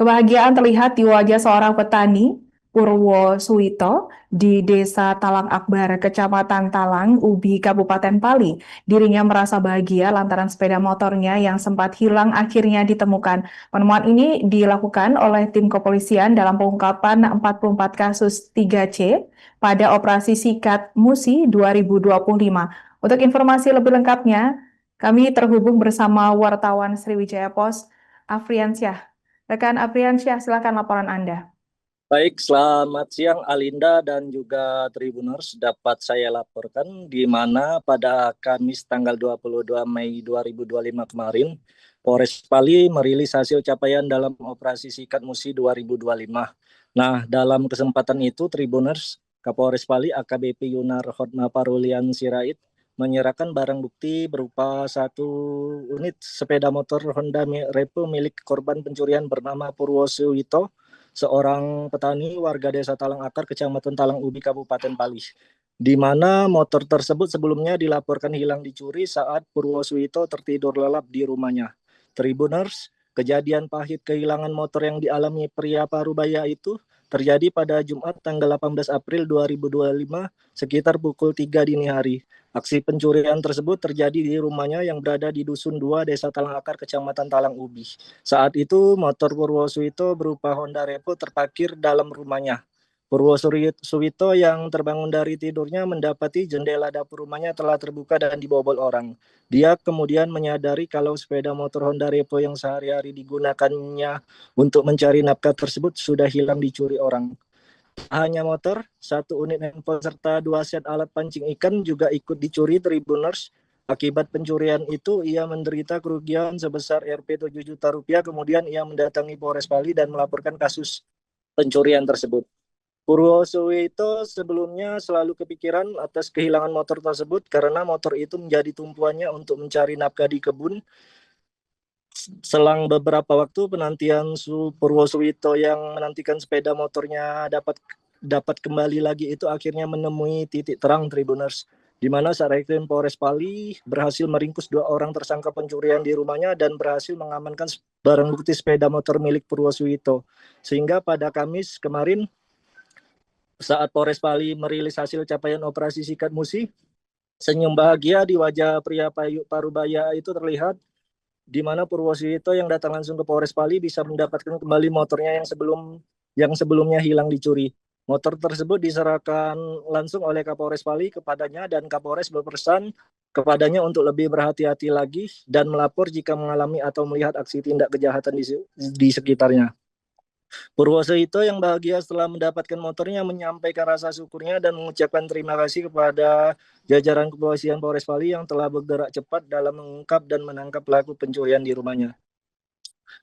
Kebahagiaan terlihat di wajah seorang petani, Purwo Suwito, di Desa Talang Akbar, Kecamatan Talang, Ubi, Kabupaten Pali. Dirinya merasa bahagia lantaran sepeda motornya yang sempat hilang akhirnya ditemukan. Penemuan ini dilakukan oleh tim kepolisian dalam pengungkapan 44 kasus 3C pada operasi Sikat Musi 2025. Untuk informasi lebih lengkapnya, kami terhubung bersama wartawan Sriwijaya Pos, Afriansyah. Rekan Apriansyah, silakan laporan Anda. Baik, selamat siang Alinda dan juga Tribuners. Dapat saya laporkan di mana pada Kamis tanggal 22 Mei 2025 kemarin, Polres Pali merilis hasil capaian dalam operasi Sikat Musi 2025. Nah, dalam kesempatan itu Tribuners, Kapolres Pali AKBP Yunar Hotma Parulian Sirait menyerahkan barang bukti berupa satu unit sepeda motor Honda Repo milik korban pencurian bernama Purwo Suwito, seorang petani warga Desa Talang Akar, Kecamatan Talang Ubi, Kabupaten Pali, di mana motor tersebut sebelumnya dilaporkan hilang dicuri saat Purwosuwito tertidur lelap di rumahnya. Tribuners, kejadian pahit kehilangan motor yang dialami pria Parubaya itu terjadi pada Jumat tanggal 18 April 2025 sekitar pukul 3 dini hari. Aksi pencurian tersebut terjadi di rumahnya yang berada di Dusun 2, Desa Talang Akar, Kecamatan Talang Ubi. Saat itu, motor Purwosuwito berupa Honda Revo terparkir dalam rumahnya. Purwosuwito yang terbangun dari tidurnya mendapati jendela dapur rumahnya telah terbuka dan dibobol orang. Dia kemudian menyadari kalau sepeda motor Honda Revo yang sehari-hari digunakannya untuk mencari nafkah tersebut sudah hilang dicuri orang. Hanya motor, satu unit handphone serta 2 set alat pancing ikan juga ikut dicuri Tribuners. Akibat pencurian itu, ia menderita kerugian sebesar Rp 7 juta rupiah. Kemudian ia mendatangi Polres Pali dan melaporkan kasus pencurian tersebut. Purwosuwito sebelumnya selalu kepikiran atas kehilangan motor tersebut karena motor itu menjadi tumpuannya untuk mencari nafkah di kebun. Selang beberapa waktu penantian Purwosuwito yang menantikan sepeda motornya dapat kembali lagi itu akhirnya menemui titik terang Tribuners, di mana Satreskrim Polres Pali berhasil meringkus 2 orang tersangka pencurian di rumahnya dan berhasil mengamankan barang bukti sepeda motor milik Purwosuwito. Sehingga pada Kamis kemarin saat Polres Pali merilis hasil capaian operasi Sikat Musi, senyum bahagia di wajah pria Parubaya itu terlihat, di mana Purwosuwito yang datang langsung ke Polres Pali bisa mendapatkan kembali motornya yang sebelumnya hilang dicuri. Motor tersebut diserahkan langsung oleh Kapolres Pali kepadanya dan Kapolres berpesan kepadanya untuk lebih berhati-hati lagi dan melapor jika mengalami atau melihat aksi tindak kejahatan di sekitarnya. Purwosuwito yang bahagia setelah mendapatkan motornya menyampaikan rasa syukurnya dan mengucapkan terima kasih kepada jajaran kepolisian Polres Pali yang telah bergerak cepat dalam mengungkap dan menangkap pelaku pencurian di rumahnya.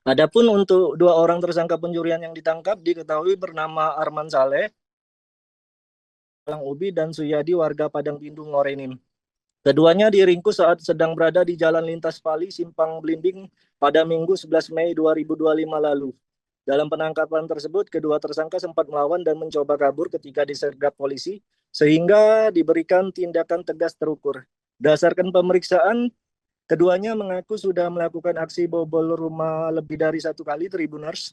Adapun untuk 2 orang tersangka pencurian yang ditangkap diketahui bernama Arman Saleh, Talang Ubi, dan Suyadi warga Padang Bindu Ngorenim. Keduanya diringkus saat sedang berada di Jalan Lintas Pali Simpang Blimbing pada Minggu 11 Mei 2025 lalu. Dalam penangkapan tersebut, kedua tersangka sempat melawan dan mencoba kabur ketika disergap polisi, sehingga diberikan tindakan tegas terukur. Berdasarkan pemeriksaan, keduanya mengaku sudah melakukan aksi bobol rumah lebih dari 1 kali Tribuners,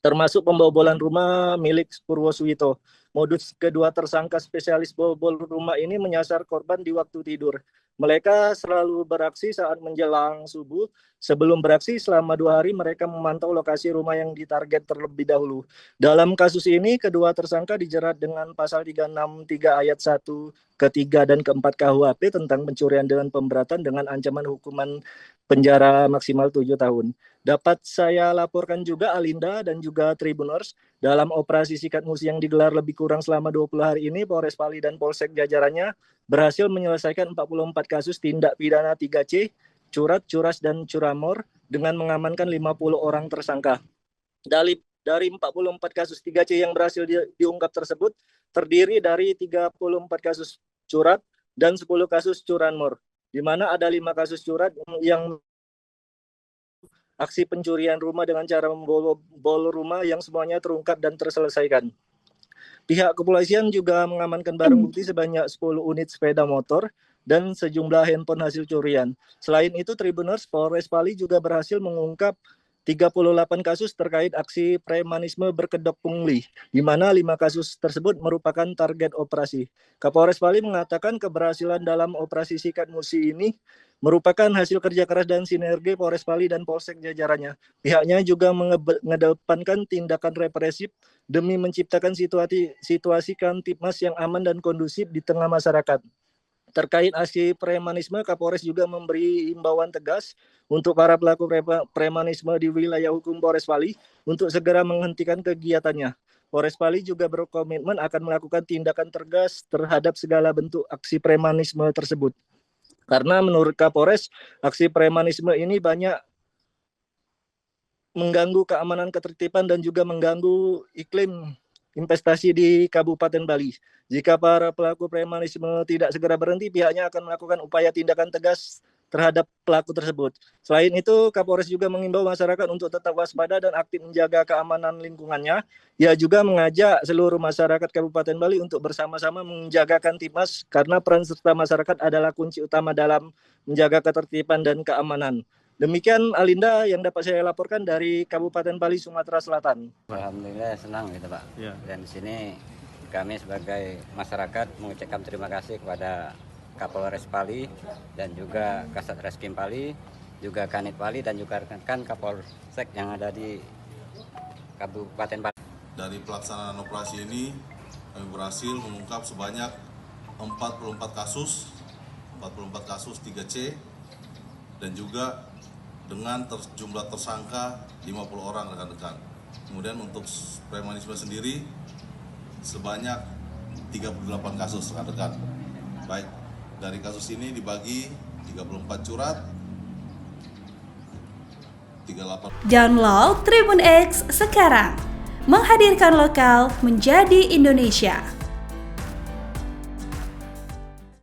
termasuk pembobolan rumah milik Purwosuwito. Modus kedua tersangka spesialis bobol rumah ini menyasar korban di waktu tidur. Mereka selalu beraksi saat menjelang subuh. Sebelum beraksi selama 2 hari, mereka memantau lokasi rumah yang ditarget terlebih dahulu. Dalam kasus ini, kedua tersangka dijerat dengan pasal 363 ayat 1, ketiga, dan keempat KUHP tentang pencurian dengan pemberatan dengan ancaman hukuman penjara maksimal 7 tahun. Dapat saya laporkan juga Alinda dan juga Tribuners, dalam operasi Sikat Musi yang digelar lebih kurang selama 20 hari ini, Polres Pali dan Polsek jajarannya berhasil menyelesaikan 44 kasus tindak pidana 3C, curat, curas, dan curamor dengan mengamankan 50 orang tersangka. Dari 44 kasus 3C yang berhasil diungkap tersebut, terdiri dari 34 kasus curat dan 10 kasus curanmor, di mana ada 5 kasus curat yang aksi pencurian rumah dengan cara membobol rumah yang semuanya terungkap dan terselesaikan. Pihak kepolisian juga mengamankan barang bukti sebanyak 10 unit sepeda motor dan sejumlah handphone hasil curian. Selain itu, Tribuners, Polres Pali juga berhasil mengungkap 38 kasus terkait aksi premanisme berkedok pungli, di mana 5 kasus tersebut merupakan target operasi. Kapolres Bali mengatakan keberhasilan dalam operasi Sikat Musi ini merupakan hasil kerja keras dan sinergi Polres Bali dan Polsek jajarannya. Pihaknya juga mengedepankan tindakan represif demi menciptakan situasi Kamtipmas yang aman dan kondusif di tengah masyarakat. Terkait aksi premanisme, Kapolres juga memberi imbauan tegas untuk para pelaku premanisme di wilayah hukum Polres Bali untuk segera menghentikan kegiatannya. Polres Bali juga berkomitmen akan melakukan tindakan tegas terhadap segala bentuk aksi premanisme tersebut. Karena menurut Kapolres, aksi premanisme ini banyak mengganggu keamanan ketertiban dan juga mengganggu iklim investasi di Kabupaten Bali. Jika para pelaku premanisme tidak segera berhenti, pihaknya akan melakukan upaya tindakan tegas terhadap pelaku tersebut. Selain itu, Kapolres juga mengimbau masyarakat untuk tetap waspada dan aktif menjaga keamanan lingkungannya. Ia juga mengajak seluruh masyarakat Kabupaten Bali untuk bersama-sama menjaga Kamtipmas karena peran serta masyarakat adalah kunci utama dalam menjaga ketertiban dan keamanan. Demikian Alinda yang dapat saya laporkan dari Kabupaten Bali, Sumatera Selatan. Alhamdulillah senang gitu Pak. Ya. Dan di sini kami sebagai masyarakat mengucapkan terima kasih kepada Kapolres Bali dan juga Kasat Reskrim Bali, juga Kanit Bali dan juga rekan-rekan Kapolsek yang ada di Kabupaten Bali. Dari pelaksanaan operasi ini kami berhasil mengungkap sebanyak 44 kasus 3C dan juga dengan jumlah tersangka 50 orang rekan-rekan. Kemudian untuk premanisme sendiri sebanyak 38 kasus rekan-rekan. Baik, dari kasus ini dibagi 34 curat, 38. Download Tribun X sekarang, menghadirkan lokal menjadi Indonesia.